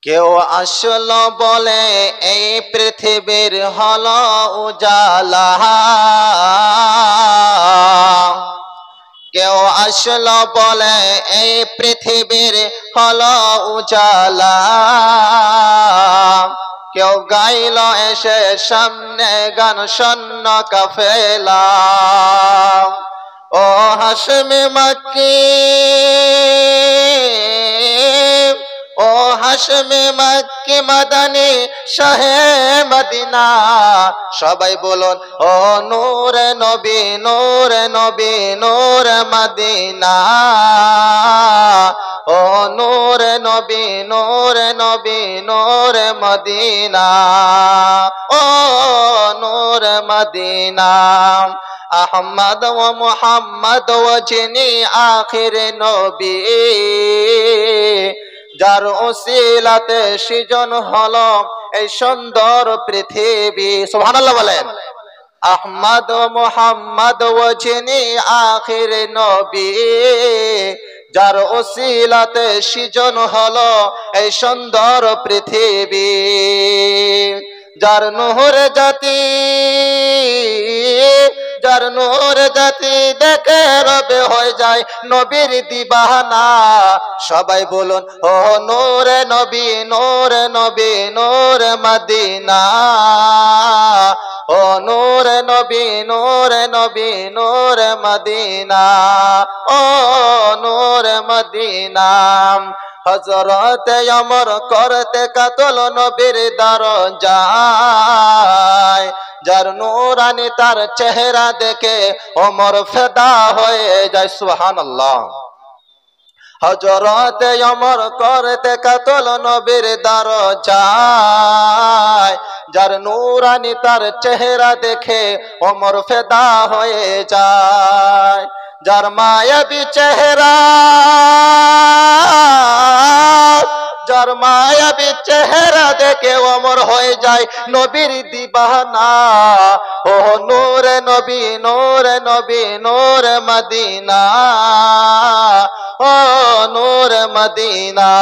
কেউ আসলো বলে এই পৃথিবীর হলো উজালা, কেউ আসলো বলে এই পৃথিবীর হলো উজালা, কেউ গাইল এসে সামনে গান শূন্য কাফেলা। ও হাশমি মক্কি, ও হাশমি মক্কি মাদানী শাহে মদিনা, সবাই বলুন ও নূরে নবী নূরে নবী নূরে মদিনা, ও নূরে নবী নূরে নবী নূরে মদিনা, ও নূরে মদিনা। আহমদ ও মুহাম্মদ ও যিনি আখির নবী, যার উসিলাতে সৃজন হলো এই সুন্দর পৃথিবী। সুবহানাল্লাহ বলেন। আহমদ ও মুহাম্মদ ও যিনি আখির নবী, যার উসিলাতে সৃজন হলো এই সুন্দর পৃথিবী। যার নূর জাতি, যার নূর জাতি দেখে রবে হয়ে যায় নবীর দিবানা। সবাই বলুন ও নূরে নবী নূরে নবী নূরে মদিনা, ও নূরে নবী নূরে নবী নূরে মদিনা, ও নূরে মদিনা। হযরতে ওমর করতে কাতল নবীর দরজায়, যার নূরানি তার চেহারা দেখে ওমর ফিদা হয়ে যায়। সুবহানাল্লাহ। হযরতে ওমর করতে কাতল নবীর দরজায়, যার নূরানি তার চেহারা দেখে ওমর ফিদা হয়ে যায়। যার মায়াবী চেহারা, যার মায়াবী চেহারা দেখে ওমর হয়ে যায় নবীর দিবানা। ও নূরে নবী নূরে নবী নূরে মদিনা, ও নূরে মদিনা।